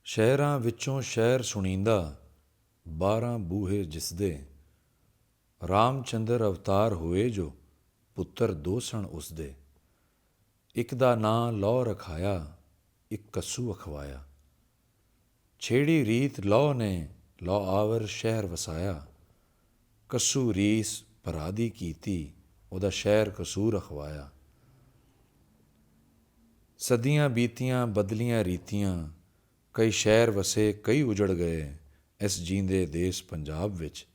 ਸ਼ਹਿਰਾਂ ਵਿੱਚੋਂ ਸ਼ਹਿਰ ਸੁਣੀਂਦਾ, 12 ਬੂਹੇ ਜਿਸਦੇ, ਰਾਮ ਚੰਦਰ ਅਵਤਾਰ ਹੋਏ ਜੋ, ਪੁੱਤਰ ਦੋ ਸਣ ਉਸਦੇ। ਇੱਕ ਦਾ ਨਾਂ ਲੌ ਰਖਾਇਆ, ਇੱਕ ਕੱਸੂ ਅਖਵਾਇਆ। ਛੇੜੀ ਰੀਤ ਲੌ ਨੇ, ਲੌ ਆਵਰ ਸ਼ਹਿਰ ਵਸਾਇਆ। ਕੱਸੂ ਰੀਸ ਭਰਾ ਦੀ ਕੀਤੀ, ਉਹਦਾ ਸ਼ਹਿਰ ਕਸੂਰ ਅਖਵਾਇਆ। ਸਦੀਆਂ ਬੀਤੀਆਂ ਬਦਲੀਆਂ ਰੀਤੀਆਂ, ਕਈ ਸ਼ਹਿਰ ਵਸੇ ਕਈ ਉਜੜ ਗਏ। ਇਸ ਜੀਂਦੇ ਦੇਸ ਪੰਜਾਬ ਵਿੱਚ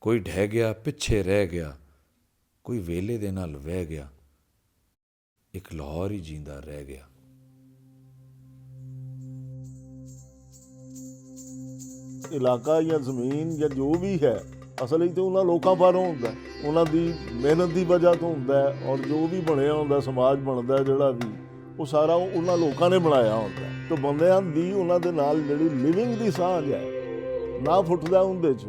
ਕੋਈ ਢਹਿ ਗਿਆ ਪਿੱਛੇ ਰਹਿ ਗਿਆ, ਕੋਈ ਵੇਲੇ ਦੇ ਨਾਲ ਵਹਿ ਗਿਆ, ਇੱਕ ਲਾਹੌਰ ਹੀ ਜੀਂਦਾ ਰਹਿ ਗਿਆ। ਇਲਾਕਾ ਜਾਂ ਜ਼ਮੀਨ ਜਾਂ ਜੋ ਵੀ ਹੈ ਅਸਲ ਵਿੱਚ ਉਹਨਾਂ ਲੋਕਾਂ ਬਾਹਰੋਂ ਹੁੰਦਾ, ਉਹਨਾਂ ਦੀ ਮਿਹਨਤ ਦੀ ਵਜ੍ਹਾ ਤੋਂ ਹੁੰਦਾ ਔਰ ਜੋ ਵੀ ਬਣਿਆ ਹੁੰਦਾ ਸਮਾਜ ਬਣਦਾ ਜਿਹੜਾ ਵੀ ਉਹ ਸਾਰਾ ਉਹਨਾਂ ਲੋਕਾਂ ਨੇ ਬਣਾਇਆ ਹੁੰਦਾ। ਤੇ ਬੰਦਿਆਂ ਦੀ ਉਹਨਾਂ ਦੇ ਨਾਲ ਜਿਹੜੀ ਲਿਵਿੰਗ ਦੀ ਸਾਂਝ ਹੈ ਨਾ ਫੁੱਟਦਾ ਉਹਦੇ 'ਚ,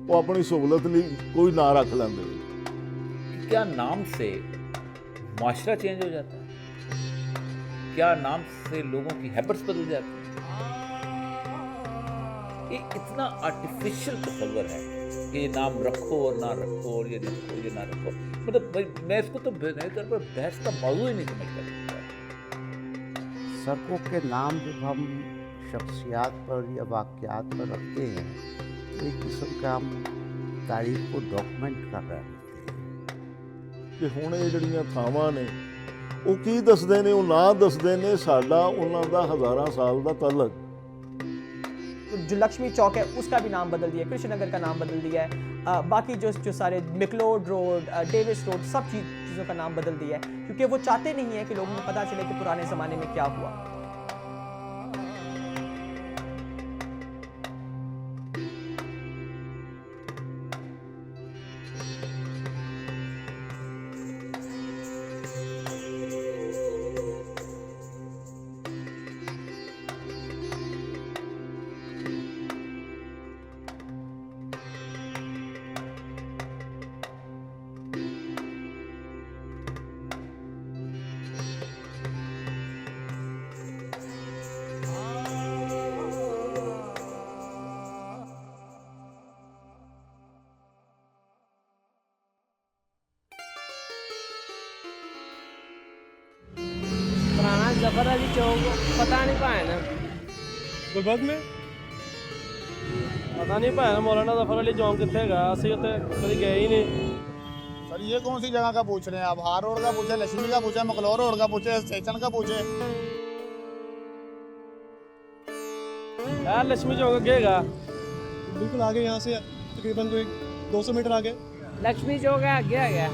ਉਹ ਆਪਣੀ ਸਹੂਲਤ ਲਈ ਕੋਈ ਨਾ ਰੱਖ ਲੈਂਦੇ। क्या नाम से माशरा चेंज हो जाता है? क्या नाम से लोगों की हैबिट्स बदल जाती हैं? ये इतना आर्टिफिशियल तस्वर है कि ये नाम रखो और ना रखो और ये रखो ये ना रखो। मतलब मैं इसको तो मेरे तौर पर बहस का मौजू ही नहीं समझता। सड़कों के नाम जब हम शख्सियात पर या वाक़यात पर रखते हैं तो एक किस्म का हम तारीख को डॉक्यूमेंट कर रहे हैं ਕਿ ਹੁਣ ਇਹ ਜਿਹੜੀਆਂ ਥਾਵਾਂ ਨੇ ਉਹ ਕੀ ਦੱਸਦੇ ਨੇ, ਉਹ ਨਾਂ ਦੱਸਦੇ ਨੇ ਸਾਡਾ ਉਹਨਾਂ ਦਾ हज़ारों साल ਦਾ तलक। जो लक्ष्मी चौक है उसका भी नाम बदल दिया है, कृष्णनगर का नाम बदल दिया है, बाकी जो सारे मिकलोड रोड, डेविस रोड, सब चीज़ों का नाम बदल दिया है क्योंकि वो चाहते नहीं है कि लोगों को पता चले कि पुराने ज़माने में क्या हुआ। पुराना जफर अली चौक पता नहीं पाया ना गुलबर्ग में पता नहीं पाया मौलाना जफर अली चौक कितने गया असं उत्ते कभी गए ही नहीं। सर ये कौन सी जगह का पूछ रहे हैं आप? हार रोड का पूछे, लक्ष्मी का पूछे, मकलोर रोड का पूछे, स्टेशन का पूछे। यार लक्ष्मी चौक गएगा बिल्कुल आगे यहाँ से तकरीबन कोई 200 मीटर आगे लक्ष्मी चौक है आगे आ गया।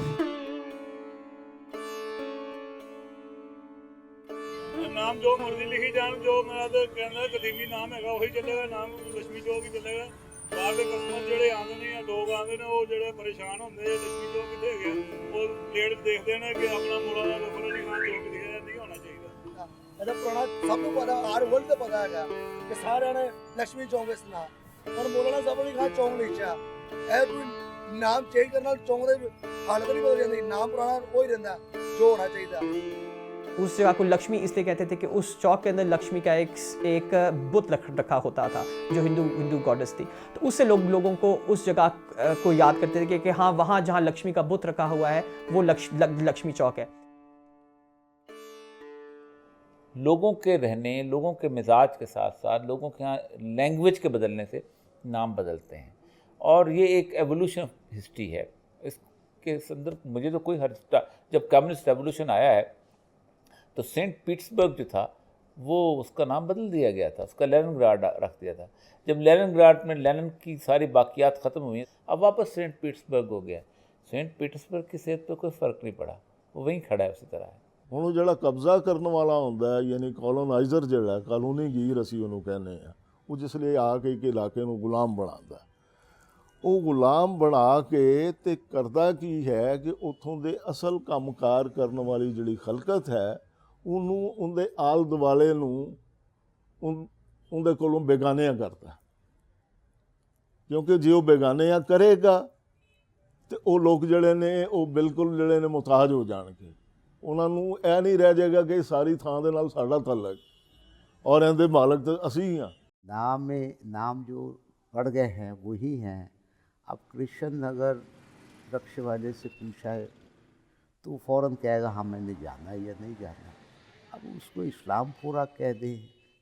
नाम जो मर्जी लिखी जान, जो मेरा तो कहना कदीमी नाम है वही चलेगा, नाम लक्ष्मी चौक ही चलेगा। बाहर के कस्टमर जोड़े आते हैं या लोग आते हैं वो जो परेशान होंगे लक्ष्मी चौक कितने गए वो लेट देखते हैं कि अपना मौलाना जफर अली खान चौक लिखा नहीं होना चाहिए। ਇਹਦਾ ਪੁਰਾਣਾ ਸਭ ਨੂੰ ਪਤਾ, ਹਰ ਵਰਲਡ ਤੇ ਪਤਾ ਹੈਗਾ ਕਿ ਸਾਰਿਆਂ ਨੇ ਲక్ష్ਮੀ ਚੌਕ ਇਸ ਨਾਂ ਹੁਣ ਮੌਲਾਨਾ ਸਾਹਿਬ ਨੇ ਖਾਨ ਚੌਕ ਲਿਖਿਆ। ਇਹ ਕੋਈ ਨਾਮ ਚੇਂਜ ਕਰਨ ਨਾਲ ਚੌਕ ਦੇ ਹਾਲਤ ਨਹੀਂ ਬਦਲ ਜਾਂਦੀ, ਨਾਮ ਪੁਰਾਣਾ ਉਹ ਹੀ ਰਹਿੰਦਾ ਜੋ ਹੋਣਾ ਚਾਹੀਦਾ। उस जगह को लक्ष्मी इसलिए कहते थे कि उस चौक के अंदर लक्ष्मी का एक बुत रखा होता था जो हिंदू गॉडेस थी, तो उससे लोगों को उस जगह को याद करते थे कि हाँ वहाँ जहाँ लक्ष्मी का बुत रखा हुआ है वो लक्ष्मी चौक है। लोगों के रहने, लोगों के मिजाज के साथ साथ लोगों के यहाँ लैंग्वेज के बदलने से नाम बदलते हैं और ये एक एवोल्यूशन हिस्ट्री है। इसके संदर्भ मुझे तो कोई जब कम्युनिस्ट रेवोल्यूशन आया है तो सेंट पीटर्सबर्ग जो था वो उसका नाम बदल दिया गया था, उसका लेनिनग्राड रख दिया था। जब लेनिनग्राड में लेनिन की सारी बाकियात ख़त्म हुई अब वापस सेंट पीटर्सबर्ग हो गया। सेंट पीटर्सबर्ग की सेहत पर कोई फ़र्क नहीं पड़ा, वो वहीं खड़ा है उसी तरह है। ਹੁਣ ਉਹ ਜਿਹੜਾ ਕਬਜ਼ਾ ਕਰਨ ਵਾਲਾ ਹੁੰਦਾ ਹੈ ਯਾਨੀ ਕਲੋਨਾਈਜ਼ਰ ਜਿਹੜਾ ਕਾਨੂੰਨੀ ਗੀਰ ਅਸੀਂ ਉਹਨੂੰ ਕਹਿੰਦੇ ਆ, ਉਹ ਜਿਸ ਲਈ ਆ ਕੇ ਇੱਕ ਇਲਾਕੇ ਨੂੰ ਗੁਲਾਮ ਬਣਾਉਂਦਾ, ਉਹ ਗੁਲਾਮ ਬਣਾ ਕੇ ਤੇ ਕਰਦਾ ਕੀ ਹੈ ਕਿ ਉੱਥੋਂ ਦੇ ਅਸਲ ਕੰਮਕਾਰ ਕਰਨ ਵਾਲੀ ਜਿਹੜੀ ਖਲਕਤ ਹੈ ਉਹਨੂੰ ਉਹਦੇ ਆਲ ਦੁਆਲੇ ਨੂੰ ਉਹਦੇ ਕੋਲੋਂ ਬੇਗਾਨਿਆਂ ਕਰਦਾ, ਕਿਉਂਕਿ ਜੇ ਉਹ ਬੇਗਾਨਿਆਂ ਕਰੇਗਾ ਤੇ ਉਹ ਲੋਕ ਜਿਹੜੇ ਨੇ ਉਹ ਬਿਲਕੁਲ ਜਿਹੜੇ ਨੇ ਮੁਹਤਾਜ ਹੋ ਜਾਣਗੇ। ਉਹਨਾਂ ਨੂੰ ਇਹ ਨਹੀਂ ਰਹਿ ਜਾਏਗਾ ਕਿ ਸਾਰੀ ਥਾਂ ਦੇ ਨਾਲ ਸਾਡਾ ਤਾਲੁਕ, ਔਰ ਇਹਦੇ ਮਾਲਕ ਤਾਂ ਅਸੀਂ ਹੀ ਹਾਂ। नाम जो पड़ गए हैं वही हैं। अब कृष्ण नगर रक्ष वाले से पूछा है तो वो फ़ौरन कहेगा हाँ मैंने जाना है या नहीं जाना। अब उसको इस्लामपुरा कह दें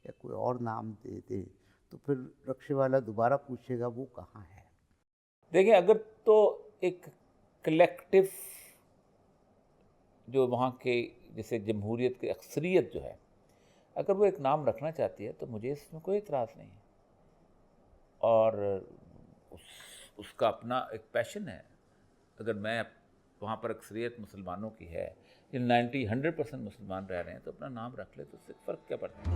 या कोई और नाम दे दें तो फिर रक्शे वाला दोबारा पूछेगा वो कहाँ है। देखिए, अगर तो एक कलेक्टिव जो वहाँ के जैसे जमहूरियत की अक्सरियत जो है, अगर वो एक नाम रखना चाहती है तो मुझे इसमें कोई इतराज़ नहीं है, और उसका अपना एक पैशन है। अगर मैं वहाँ पर अक्सरियत मुसलमानों की है, 100% मुसलमान रह रहे हैं, तो अपना नाम रख ले तो उससे फ़र्क क्या पड़ता है।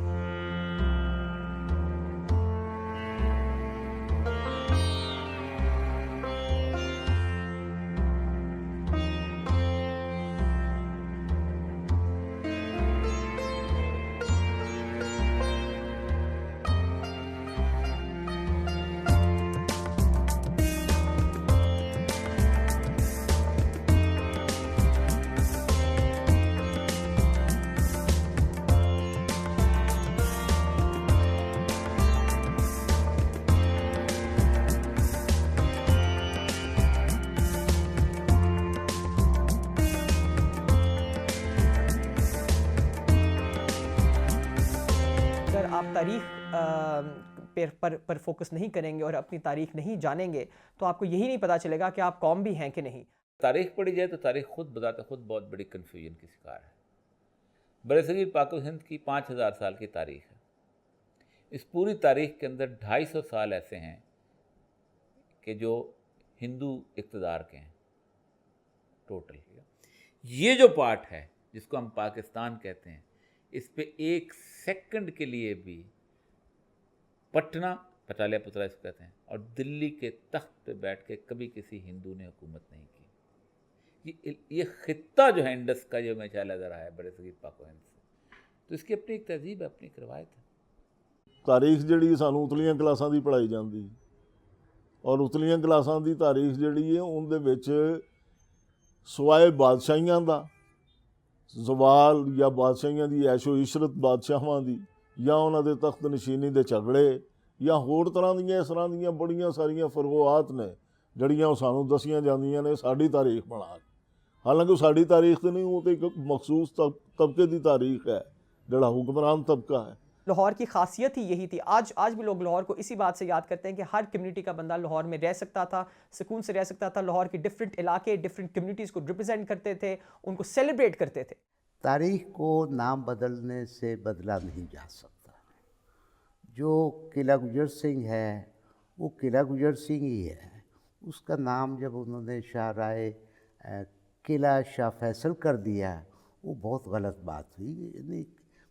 आप तारीख़ पर फोकस नहीं करेंगे और अपनी तारीख़ नहीं जानेंगे तो आपको यही नहीं पता चलेगा कि आप कौम भी हैं कि नहीं। तारीख़ पढ़ी जाए तो तारीख़ खुद बताते खुद बहुत बड़ी कन्फ्यूजन की शिकार है। बरसगीर पाक व हिंद की 5000 साल की तारीख़ है। इस पूरी तारीख़ के अंदर 250 साल ऐसे हैं कि जो हिंदू इक़्तिदार के हैं टोटल। ये जो पार्ट है जिसको हम पाकिस्तान कहते हैं, इस पे एक सेकंड के लिए भी पटना पटालिया पुतला इसको कहते हैं और दिल्ली के तख्त पे बैठ के कभी किसी हिंदू ने हुकूमत नहीं की। ये खित्ता जो है इंडस का जो मैं चाला जा रहा है बड़े सगीर पाक व हिंद से, तो इसकी अपनी एक तहजीब है, अपनी एक रवायत है। ਤਾਰੀਖ ਜਿਹੜੀ ਸਾਨੂੰ ਉਤਲੀਆਂ ਕਲਾਸਾਂ ਦੀ ਪੜ੍ਹਾਈ ਜਾਂਦੀ, ਔਰ ਉਤਲੀਆਂ ਕਲਾਸਾਂ ਦੀ ਤਾਰੀਖ ਜਿਹੜੀ ਹੈ ਉਹਦੇ ਵਿੱਚ ਸਵਾਏ ਬਾਦਸ਼ਾਹੀਆਂ ਦਾ ਜ਼ਵਾਲ ਜਾਂ ਬਾਦਸ਼ਾਹੀਆਂ ਦੀ ਐਸ਼ੋ ਇਸ਼ਰਤ ਬਾਦਸ਼ਾਹਾਂ ਦੀ ਜਾਂ ਉਹਨਾਂ ਦੇ ਤਖਤ ਨਸ਼ੀਨੀ ਦੇ ਝਗੜੇ ਜਾਂ ਹੋਰ ਤਰ੍ਹਾਂ ਦੀਆਂ ਇਸ ਤਰ੍ਹਾਂ ਦੀਆਂ ਬੜੀਆਂ ਸਾਰੀਆਂ ਫਰਗੋਆਤ ਨੇ ਜਿਹੜੀਆਂ ਉਹ ਸਾਨੂੰ ਦੱਸੀਆਂ ਜਾਂਦੀਆਂ ਨੇ ਸਾਡੀ ਤਾਰੀਖ ਬਣਾ ਕੇ। ਹਾਲਾਂਕਿ ਉਹ ਸਾਡੀ ਤਾਰੀਖ ਤੇ ਨਹੀਂ, ਉਹ ਤਾਂ ਇੱਕ ਮਖਸੂਸ ਤਬਕੇ ਦੀ ਤਾਰੀਖ ਹੈ ਜਿਹੜਾ ਹੁਕਮਰਾਨ तबका है। लाहौर की खासियत ही यही थी। आज भी लोग लाहौर को इसी बात से याद करते हैं कि हर कम्युनिटी का बंदा लाहौर में रह सकता था, सुकून से रह सकता था। लाहौर के डिफरेंट इलाके डिफरेंट कम्युनिटीज़ को रिप्रेजेंट करते थे, उनको सेलिब्रेट करते थे। तारीख को नाम बदलने से बदला नहीं जा सकता। जो किला गुजर सिंह है वो किला गुजर सिंह ही है। उसका नाम जब उन्होंने शाहराय किला शाह फैसल कर दिया वो बहुत गलत बात हुई। यानी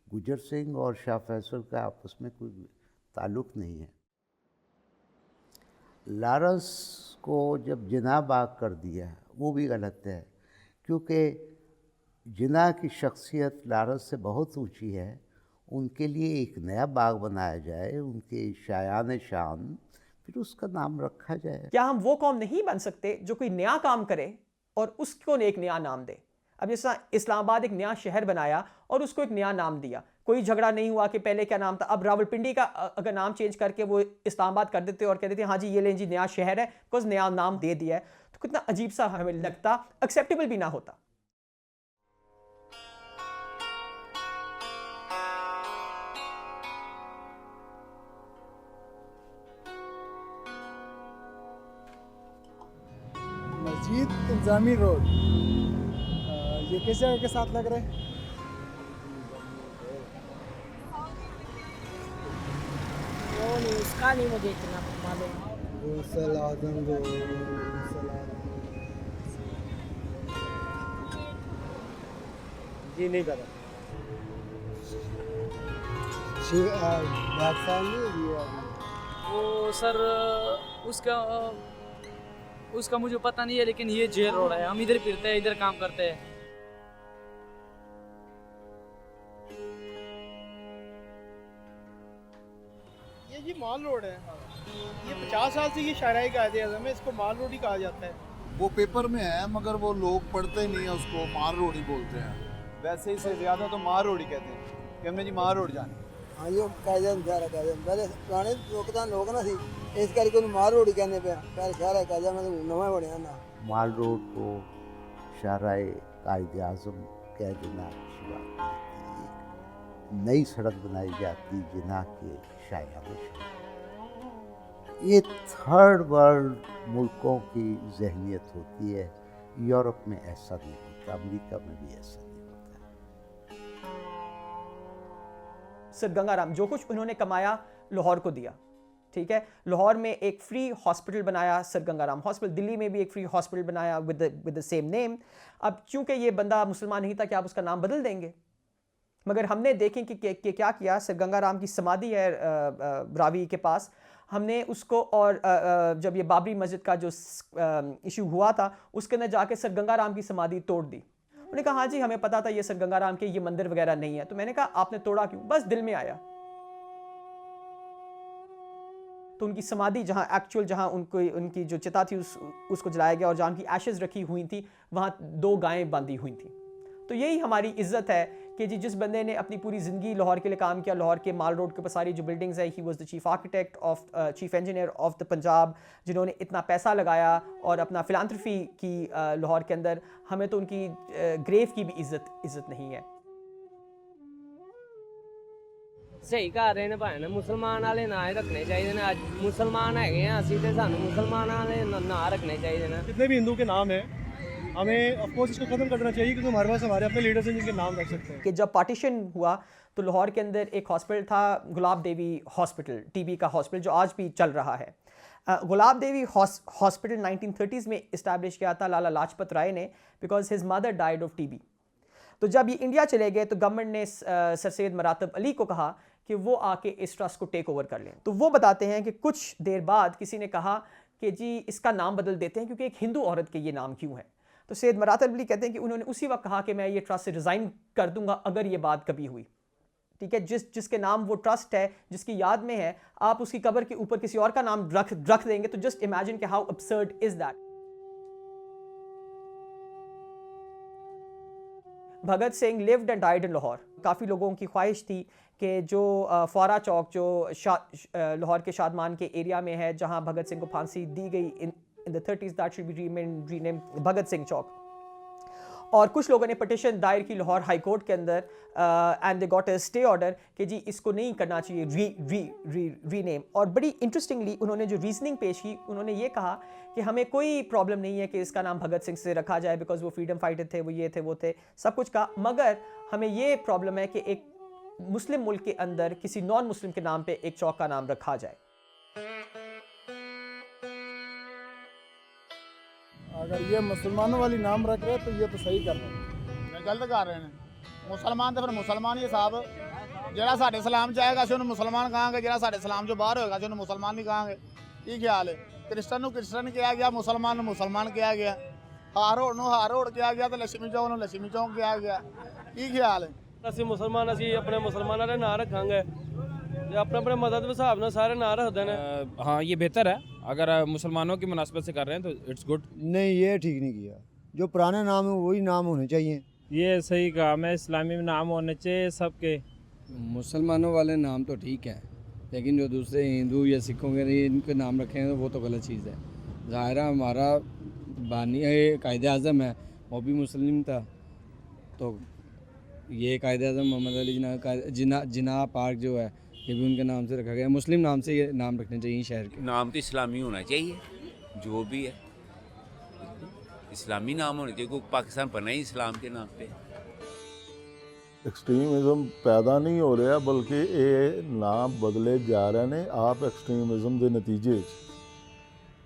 गुजर सिंह और शाह फैसल का आपस में कोई ताल्लुक़ नहीं है। लारस को जब जिना बाग कर दिया वो भी गलत है, क्योंकि जिना की शख्सियत लारस से बहुत ऊंची है। उनके लिए एक नया बाग बनाया जाए, उनके शायान शान, फिर उसका नाम रखा जाए। क्या हम वो कौम नहीं बन सकते जो कोई नया काम करे और उसको एक नया नाम दे? अब जैसा इस्लामाबाद एक नया शहर बनाया और उसको एक नया नाम दिया, कोई झगड़ा नहीं हुआ कि पहले क्या नाम था। अब रावलपिंडी का अगर नाम चेंज करके वो इस्लामाबाद कर देते और कह देते हाँ जी ये लें जी नया शहर है, बिकॉज नया नाम दे दिया है, तो कितना अजीब सा हमें लगता, एक्सेप्टेबल भी ना होता। मस्जिद इंतजामी रोड, ये किस जगह के साथ लग रहा है? वो नहीं, उसका नहीं मुझे इतना मालूम। जी नहीं पता। वो सर उसका मुझे पता नहीं है, लेकिन ये जेल रोड है। हम इधर फिरते हैं, इधर काम करते हैं। ये जी माल रोड है। ये 50 साल से ये शायराई का आज़म है, इसको माल रोड ही कहा जाता है। वो पेपर में है मगर वो लोग पढ़ते ही नहीं है, उसको मार रोड ही बोलते हैं। वैसे ही से ज़्यादा तो मार रोड ही कहते हैं कि हमने जी मार रोड जाना। हाँ जी कायदे अनुसार है पहले पुराने लोग ना सी इस करके उन्हें माल रोड ही कहने पे पहले शहर है कायदा में नवा बढ़िया ना माल रोड को शाहराए कायदे आज़म कह देना अच्छी बात नहीं थी। नई सड़क बनाई जाती जिना के शायद ये थर्ड वर्ल्ड मुल्कों की जहनीत होती है। यूरोप में ऐसा नहीं होता, अमेरिका में भी ऐसा नहीं होता। सर गंगाराम जो कुछ उन्होंने कमाया लाहौर को दिया, ठीक है। लाहौर में एक फ्री हॉस्पिटल बनाया, सर गंगाराम हॉस्पिटल। दिल्ली में भी एक फ्री हॉस्पिटल बनाया विद द सेम नेम। अब चूंकि ये बंदा मुसलमान नहीं था, क्या आप उसका नाम बदल देंगे? मगर हमने देखें कि क्या किया। सर गंगाराम की समाधि है रावी के पास, हमने उसको, और जब ये बाबरी मस्जिद का जो इशू हुआ था उसके अंदर जाके सर गंगाराम की समाधि तोड़ दी। उन्होंने कहा हाँ जी हमें पता था ये सर गंगाराम के ये मंदिर वगैरह नहीं है। तो मैंने कहा आपने तोड़ा क्यों? बस दिल में आया। तो उनकी समाधि जहाँ एक्चुअल जहाँ उनकी जो चिता थी उसको जलाया गया, और जहाँ उनकी एशेज रखी हुई थी वहाँ 2 गायें बांधी हुई थी। तो यही हमारी इज्जत है कि जी जिस बंदे ने अपनी पूरी ज़िंदगी लाहौर के लिए काम किया, लाहौर के माल रोड के ऊपर सारी जो बिल्डिंग्स है, he was the chief architect of chief engineer of the Punjab, जिन्होंने इतना पैसा लगाया और अपना फिलांथ्रफी की लाहौर के अंदर, हमें तो उनकी ग्रेव की भी इज्जत नहीं है। सही कह रहे ने भाई ने, मुसलमान वाले ना ही रखने चाहिए ने। आज मुसलमान है असं तो सानू मुसलमान वाले ना रखने चाहिए ने। जितने भी हिंदू के नाम है हमें ऑफकोर्स इसको ख़त्म करना चाहिए, क्योंकि हमारे पास हमारे अपने लीडर्स हैं जिनके नाम रख सकते हैं। कि जब पार्टीशन हुआ तो लाहौर के अंदर एक हॉस्पिटल था, गुलाब देवी हॉस्पिटल, टीबी का हॉस्पिटल, जो आज भी चल रहा है। गुलाब देवी हॉस्पिटल 1930s में इस्टेब्लिश किया था लाला लाजपत राय ने, because his mother died of TB. तो जब ये इंडिया चले गए तो गवर्नमेंट ने सर सैयद मरातब अली को कहा कि वो आके इस ट्रस्ट को टेक ओवर कर लें। तो वो बताते हैं कि कुछ देर बाद किसी ने कहा कि जी इसका नाम बदल देते हैं, क्योंकि एक हिंदू औरत के ये नाम क्यों है। तो सैयद मरातब अली कहते हैं कि उन्होंने उसी वक्त कहा कि मैं ये ट्रस्ट से रिज़ाइन कर दूंगा अगर ये बात कभी हुई, ठीक है। जिसके नाम वो ट्रस्ट है, जिसकी याद में है, आप उसकी कब्र के ऊपर किसी और का नाम रख देंगे, तो जस्ट इमेजिन कि how absurd is that. Bhagat Singh lived and died in Lahore. काफ़ी लोगों की ख्वाहिश थी कि जो फौरा चौक जो लाहौर के शादमान के एरिया में है, जहां भगत सिंह को फांसी दी गई in the 30s, that should be renamed Bhagat Singh Chowk. और कुछ लोगों ने पटिशन दायर की लाहौर हाई कोर्ट के अंदर, and they got a stay order कि जी इसको नहीं करना चाहिए रीनेम। और बड़ी इंटरेस्टिंगली उन्होंने जो रीजनिंग पेश की, उन्होंने ये कहा कि हमें कोई प्रॉब्लम नहीं है कि इसका नाम भगत सिंह से रखा जाए, बिकॉज वो फ्रीडम फाइटर थे, वो ये थे वो थे, सब कुछ कहा। मगर हमें ये प्रॉब्लम है कि एक मुस्लिम मुल्क के अंदर किसी नॉन मुस्लिम के नाम पे एक चौक का नाम रखा जाए। अगर ये मुसलमानों वाली नाम रख रहे तो ये तो सही कर रहे हैं, गलत कर रहे हैं। मुसलमान तो फिर मुसलमान ही साहब, ਜਿਹੜਾ ਸਾਡੇ ਇਸਲਾਮ ਚ ਆਏਗਾ ਅਸੀਂ ਉਹਨੂੰ ਮੁਸਲਮਾਨ ਕਹਾਂਗੇ, ਜਿਹੜਾ ਸਾਡੇ ਇਸਲਾਮ ਚੋਂ ਬਾਹਰ ਹੋਏਗਾ ਅਸੀਂ ਉਹਨੂੰ ਮੁਸਲਮਾਨ ਨਹੀਂ ਕਹਾਂਗੇ। ਕੀ ਖਿਆਲ ਹੈ? ਕ੍ਰਿਸਚਨ ਨੂੰ ਕ੍ਰਿਸਚਨ ਕਿਹਾ ਗਿਆ, ਮੁਸਲਮਾਨ ਨੂੰ ਮੁਸਲਮਾਨ ਕਿਹਾ ਗਿਆ, ਹਾਰ ਹੋੜ ਨੂੰ ਹਾਰ ਹੋੜ ਕਿਹਾ ਗਿਆ ਤੇ ਲక్ష్ਮੀ ਚੌਕ ਨੂੰ ਲక్ష్ਮੀ ਚੌਕ ਕਿਹਾ ਗਿਆ। ਕੀ ਖਿਆਲ ਹੈ? ਅਸੀਂ ਮੁਸਲਮਾਨ, ਅਸੀਂ ਆਪਣੇ ਮੁਸਲਮਾਨਾਂ ਦੇ ਨਾਂ ਰੱਖਾਂਗੇ, ਜੇ ਆਪਣੇ ਆਪਣੇ ਮਦਦ ਦੇ ਹਿਸਾਬ ਨਾਲ ਸਾਰੇ ਨਾਂ ਰੱਖਦੇ ਨੇ। हाँ ये बेहतर है, अगर मुसलमानों की मुनासबत से कर रहे हैं तो इट्स गुड। नहीं ये ठीक नहीं किया, जो पुराने नाम है वही नाम होने चाहिए। ये सही कहा, मैं इस्लामी नाम होने चाहिए सबके। मुसलमानों वाले नाम तो ठीक है, लेकिन जो दूसरे हिंदू या सिखों के लिए इनके नाम रखे हैं वो तो गलत चीज़ है। ज़ाहिर है हमारा बानी कायदे आज़म है, वो भी मुस्लिम था, तो ये कायदे आज़म मोहम्मद अली जिन्ना पार्क जो है ये भी उनके नाम से रखा गया। मुस्लिम नाम से ये नाम रखने चाहिए शहर के। नाम तो इस्लामी होना चाहिए, जो भी है इस्लामी नाम होना चाहिए, क्योंकि पाकिस्तान बना ही इस्लाम के नाम पे। एक्सट्रीमिज़म पैदा नहीं हो रहा, बल्कि ये नाम बदले जा रहे ने आप एक्सट्रीमिज़म के नतीजे।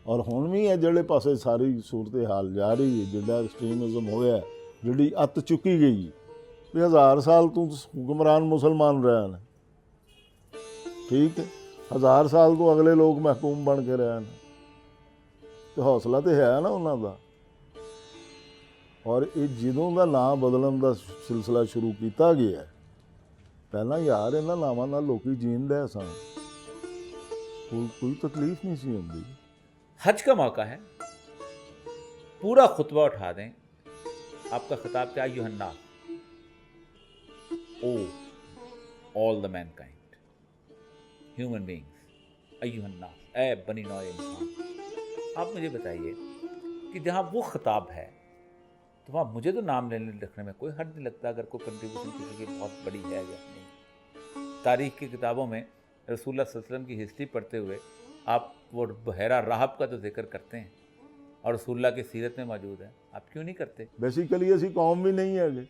और हुण भी है ਜਿਹੜੇ ਪਾਸੇ ਸਾਰੀ सूरत हाल जा रही है, जिहड़ा एक्सट्रीमिज़म होया, जिहड़ी अत चुकी गई भी 1000 साल तो हुक्मरान मुसलमान रहे हैं, ठीक है, 1000 साल तो अगले लोग महकूम बन के रहे हैं, तो हौसला तो है ना उन्हों का। और ये ਜਦੋਂ ਦਾ ਨਾਮ ਬਦਲਣ ਦਾ ਸਿਲਸਿਲਾ ਸ਼ੁਰੂ ਕੀਤਾ ਗਿਆ, ਪਹਿਲਾਂ ਯਾਰ ਇਹਨਾਂ ਨਾਵਾਂ ਨਾਲ ਲੋਕੀ ਜੀਂਦੇ ਸਨ, कोई तकलीफ नहीं सी होंदी। हज का मौका है, पूरा खुतबा उठा दें। आपका खिताब क्या? यूहन्ना, oh all the mankind, human beings, अय्युहन्नास, ए बनी नौ इंसान। आप मुझे बताइए कि जहाँ वो खिताब है तो वहाँ मुझे तो नाम लेने रखने में कोई हर्ज नहीं लगता, अगर कोई कंट्रीब्यूशन किसी की बहुत बड़ी है या नहीं। तारीख़ की किताबों में रसूलुल्लाह सल्लल्लाहु अलैहि वसल्लम की हिस्ट्री पढ़ते हुए आप वो बहरा राहब का तो जिक्र करते हैं और रसूलुल्लाह की सीरत में मौजूद है, आप क्यों नहीं करते? ਬੇਸਿਕਲੀ ਅਸੀਂ ਕੌਮ ਵੀ ਨਹੀਂ ਹੈਗੇ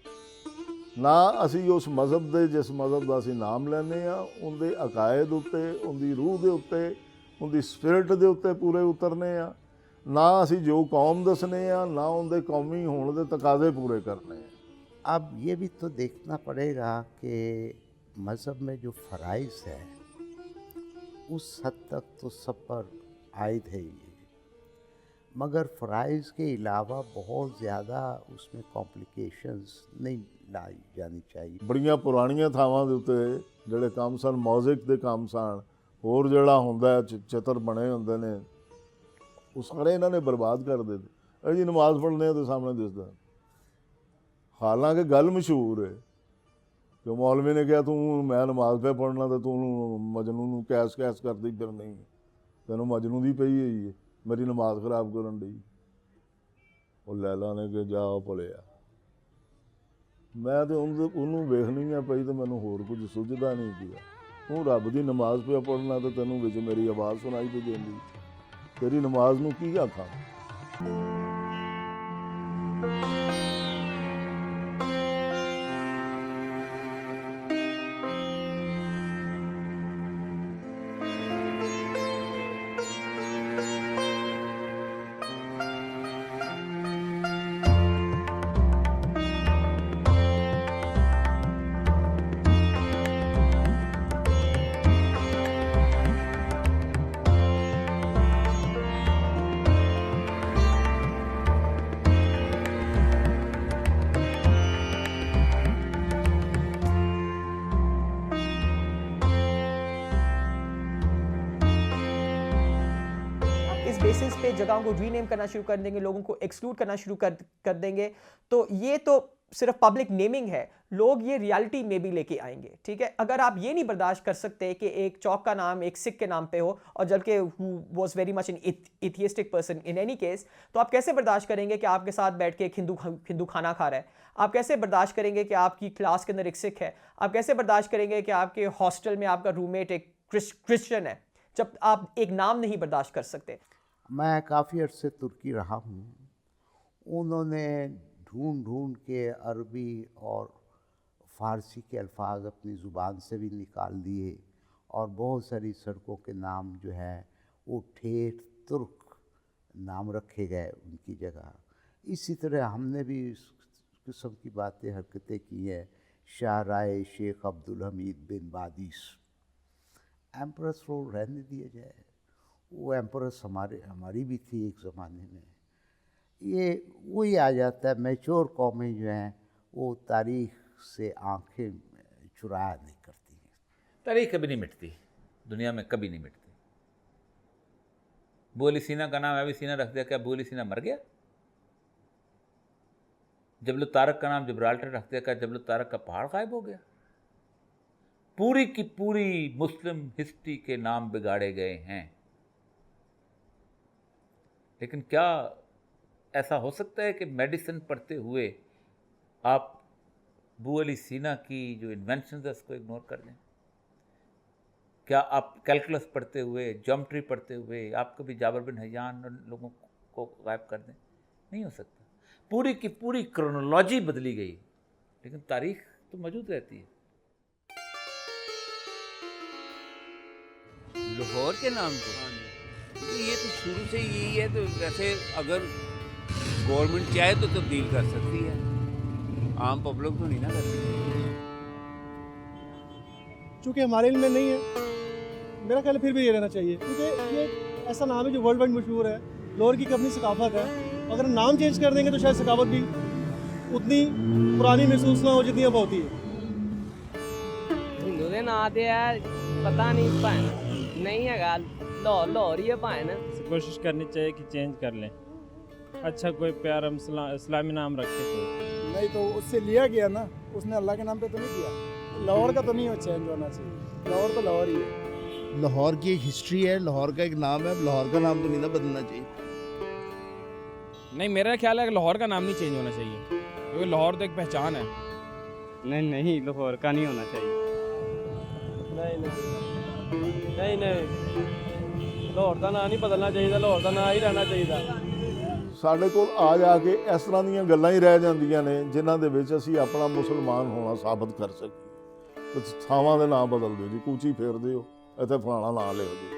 ਨਾ, ਅਸੀਂ ਉਸ ਮਜ਼ਹਬ ਦੇ ਜਿਸ ਮਜ਼ਹਬ ਦਾ ਅਸੀਂ ਨਾਮ ਲੈਂਦੇ ਆ ਉਹਦੇ ਅਕਾਇਦ ਉੱਤੇ, ਉਹਦੀ ਰੂਹ ਦੇ ਉੱਤੇ, ਉਹਦੀ ਸਪਿਰਿਟ ਦੇ ਉੱਤੇ ਪੂਰੇ ਉਤਰਨੇ ਆ, ਨਾ ਅਸੀਂ ਜੋ ਕੌਮ ਦੱਸਨੇ ਆ, ਨਾ ਉਹਦੇ ਕੌਮੀ ਹੋਣ ਦੇ ਤਕਾਜ਼ੇ ਪੂਰੇ ਕਰਨੇ ਆ। अब ये भी तो देखना पड़ेगा कि मज़हब में जो फ़राइज़ है उस हद तक तो सब पर आयद है ये, मगर फ़राइज़ के अलावा बहुत ज़्यादा उसमें कॉम्प्लिकेशंस नहीं लाई जानी चाहिए। ਬੜੀਆਂ ਪੁਰਾਣੀਆਂ ਥਾਵਾਂ ਦੇ ਉੱਤੇ ਜਿਹੜੇ ਕੰਮ ਸਨ, ਮਿਊਜ਼ਿਕ ਦੇ ਕੰਮ ਸਨ, ਹੋਰ ਜਿਹੜਾ ਹੁੰਦਾ ਚਿੱਤਰ ਬਣੇ ਹੁੰਦੇ ਨੇ, ਉਹ ਸਾਰੇ ਇਹਨਾਂ ਨੇ ਬਰਬਾਦ ਕਰ ਦਿੱਤੇ। ਇਹ ਜੀ ਨਮਾਜ਼ ਪੜ੍ਹਨੇ ਦੇ ਸਾਹਮਣੇ ਦਿਸਦਾ, ਹਾਲਾਂਕਿ ਗੱਲ ਮਸ਼ਹੂਰ ਹੈ ਕਿ ਮੌਲਵੀ ਨੇ ਕਿਹਾ ਤੂੰ ਮੈਂ ਨਮਾਜ਼ ਪੇ ਪੜ੍ਹਨਾ ਤੇ ਤੂੰ ਮਜਨੂ ਨੂੰ ਕੈਸ ਕਰਦੀ ਫਿਰ ਨਹੀਂ, ਤੈਨੂੰ ਮਜਨੂ ਦੀ ਪਈ ਹੋਈ ਹੈ, ਮੇਰੀ ਨਮਾਜ਼ ਖਰਾਬ ਕਰਨ ਦੀ। ਉਹ ਲੈਲਾ ਨੇ ਕਿ ਜਾ ਭਲਿਆ, ਮੈਂ ਤੇ ਉਹਨੂੰ ਵੇਖਣੀ ਆ ਪਈ ਤੇ ਮੈਨੂੰ ਹੋਰ ਕੁਝ ਸੁਝਦਾ ਨਹੀਂ ਪਿਆ। ਤੂੰ ਰੱਬ ਦੀ ਨਮਾਜ਼ ਪਿਆ ਪੜ੍ਹਨਾ ਤੇ ਤੈਨੂੰ ਵਿੱਚ ਮੇਰੀ ਆਵਾਜ਼ ਸੁਣਾਈ ਪਈ ਦਿੰਦੀ, ਤੇਰੀ ਨਮਾਜ਼ ਨੂੰ ਕੀ ਆਖਾਂ। बेसिस पे जगहों को रीनेम करना शुरू कर देंगे, लोगों को एक्सक्लूड करना शुरू कर देंगे, तो ये तो सिर्फ पब्लिक नेमिंग है, लोग ये रियलिटी में भी लेके आएंगे। ठीक है, अगर आप ये नहीं बर्दाश्त कर सकते कि एक चौक का नाम एक सिख के नाम पे हो और जबकि who was very much an atheistic person in any case, तो आप कैसे बर्दाश्त करेंगे कि आपके साथ बैठ के एक हिंदू खाना खा रहा है? आप कैसे बर्दाश्त करेंगे कि आपकी क्लास के अंदर एक सिख है? आप कैसे बर्दाश्त करेंगे कि आपके हॉस्टल में आपका रूममेट एक क्रिश्चियन है, जब आप एक नाम नहीं बर्दाश्त कर सकते? मैं काफ़ी अर्से तुर्की रहा हूँ, उन्होंने ढूंढ के अरबी और फ़ारसी के अल्फाज अपनी ज़ुबान से भी निकाल दिए और बहुत सारी सड़कों के नाम जो है वो ठेठ तुर्क नाम रखे गए उनकी जगह। इसी तरह हमने भी इस किस्म की बातें हरकतें की हैं। शाहराए शेख अब्दुल हमीद बिन बादिस, एम्परस रोड रहने दिया जाए, वो एम्परस हमारी भी थी एक ज़माने में। ये वही आ जाता है, मैच्योर कौमें जो हैं वो तारीख़ से आंखें चुराया नहीं करती हैं। तारीख़ कभी नहीं मिटती, दुनिया में कभी नहीं मिटती। अबू अली सीना का नाम अभी सीना रख दिया, क्या अबू अली सीना मर गया? जबल तारक का नाम जबराल्टर रख दिया, क्या जबल तारक का पहाड़ गायब हो गया? पूरी की पूरी मुस्लिम हिस्ट्री के नाम बिगाड़े गए हैं। लेकिन क्या ऐसा हो सकता है कि मेडिसिन पढ़ते हुए आप अबू अली सीना की जो इन्वेंशन है उसको इग्नोर कर दें? क्या आप कैलकुलस पढ़ते हुए, ज्योमेट्री पढ़ते हुए आप कभी जाबर बिन हयान और लोगों को गायब कर दें? नहीं हो सकता। पूरी की पूरी क्रोनोलॉजी बदली गई, लेकिन तारीख तो मौजूद रहती है। लाहौर के नाम को तो ये तो शुरू से यही है, तो वैसे अगर गवर्नमेंट चाहे तो तब्दील कर सकती है, आम पब्लिक तो नहीं ना कर सकती। चूँकि हमारे इल्म में नहीं है, मेरा ख्याल फिर भी ये रहना चाहिए, क्योंकि ये ऐसा नाम है जो वर्ल्ड वाइड मशहूर है, लाहौर की अपनी सकाफत है। अगर नाम चेंज कर देंगे तो शायद सकाफत भी उतनी पुरानी महसूस ना हो जितनी अब होती है। हिंदू के नाम ते यार पता नहीं भैन नहीं है, लाहौर ही है भैन। कोशिश करनी चाहिए कि चेंज कर लें, अच्छा कोई प्यारा इस्लामी नाम रखे। तो नहीं तो उससे लिया गया ना, उसने अल्लाह के नाम पे तो नहीं किया। लाहौर का तो नहीं हो चेंज होना चाहिए, लाहौर तो लाहौर ही है। लाहौर की एक हिस्ट्री है, लाहौर का एक नाम है, लाहौर का नाम तो नहीं ना बदलना चाहिए। नहीं, मेरा ख्याल है कि लाहौर का नाम नहीं चेंज होना चाहिए, क्योंकि लाहौर तो एक पहचान है। नहीं नहीं, लाहौर का नहीं होना चाहिए। नहीं नहीं, लाहौर का नाम नहीं बदलना चाहिए, लाहौर का नाम ही रहना चाहिए। ਸਾਡੇ ਕੋਲ ਆ ਜਾ ਕੇ ਇਸ ਤਰ੍ਹਾਂ ਦੀਆਂ ਗੱਲਾਂ ਹੀ ਰਹਿ ਜਾਂਦੀਆਂ ਨੇ ਜਿਨ੍ਹਾਂ ਦੇ ਵਿੱਚ ਅਸੀਂ ਆਪਣਾ ਮੁਸਲਮਾਨ ਹੋਣਾ ਸਾਬਤ ਕਰ ਸਕੀਏ। ਤੇ ਥਾਵਾਂ ਦੇ ਨਾਂ ਬਦਲ ਦਿਓ ਜੀ, ਕੂਚੀ ਫੇਰ ਦਿਓ, ਇੱਥੇ ਫਲਾਣਾ ਨਾਂ ਲਿਓ ਜੀ।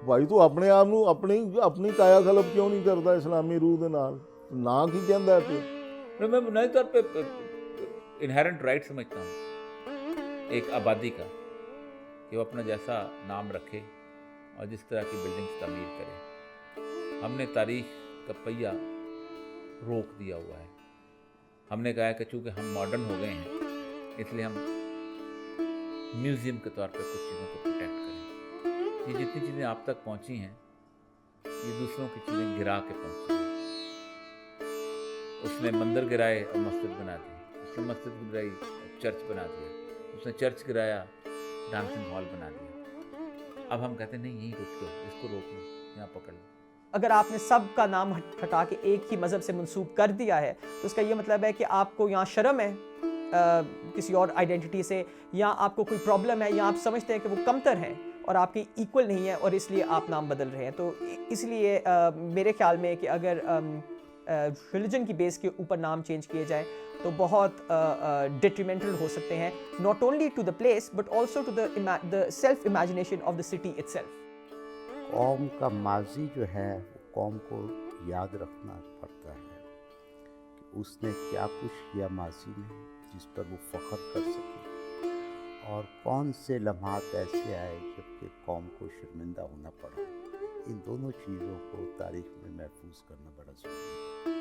ਭਾਈ ਤੂੰ ਆਪਣੇ ਆਪ ਨੂੰ ਆਪਣੀ ਕਾਇਆ ਖਲਪ ਕਿਉਂ ਨਹੀਂ ਕਰਦਾ ਇਸਲਾਮੀ ਰੂਹ ਦੇ ਨਾਲ? ਨਾਂ ਕੀ ਕਹਿੰਦਾ ਤੇ मैं बुनियादी तौर पे इनहेरेंट राइट समझता हूँ एक आबादी का कि वो अपना जैसा नाम रखे और जिस तरह की बिल्डिंग्स तमीर करे। हमने तारीख का पहिया रोक दिया हुआ है। हमने कहा है कि चूँकि हम मॉडर्न हो गए हैं इसलिए हम म्यूज़ियम के तौर पर कुछ चीज़ों को प्रोटेक्ट करें। ये जितनी चीज़ें आप तक पहुँची हैं ये दूसरों की चीज़ें गिरा के पहुँची हैं। उसने मंदिर गिराए और मस्जिद बना दी, उसने मस्जिद गिराई चर्च बना दिया, उसने चर्च गिराया डांसिंग हॉल बना दिया। अब हम कहते हैं नहीं यहीं रुक लो, इसको रोक लो, यहाँ पकड़ लो। अगर आपने सब का नाम हटा के एक ही मज़हब से मंसूब कर दिया है तो उसका ये मतलब है कि आपको यहाँ शर्म है किसी और आइडेंटिटी से, या आपको कोई प्रॉब्लम है, या आप समझते हैं कि वो कमतर हैं और आपकी इक्वल नहीं है और इसलिए आप नाम बदल रहे हैं। तो इसलिए मेरे ख्याल में कि अगर रिलीजन की बेस के ऊपर नाम चेंज किए जाए तो बहुत डिट्रीमेंटल हो सकते हैं, not only to the place but also to the self imagination of the city itself. कौम का माजी जो है वो कौम को याद रखना पड़ता है कि उसने क्या कुछ किया माजी में जिस पर वो फ़ख्र कर सके, और कौन से लम्हात ऐसे आए जबकि कौम को शर्मिंदा होना पड़ा। इन दोनों चीज़ों को तारीख में महफूज करना बड़ा ज़रूरी है।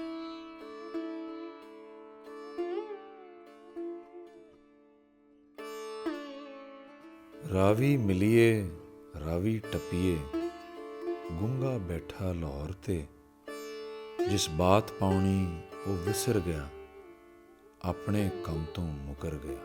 रावी मिलिए रावी टपिए गुंगा बैठा लाहौर ते, जिस बात पाउनी वो विसर गया अपने कम तो मुकर गया।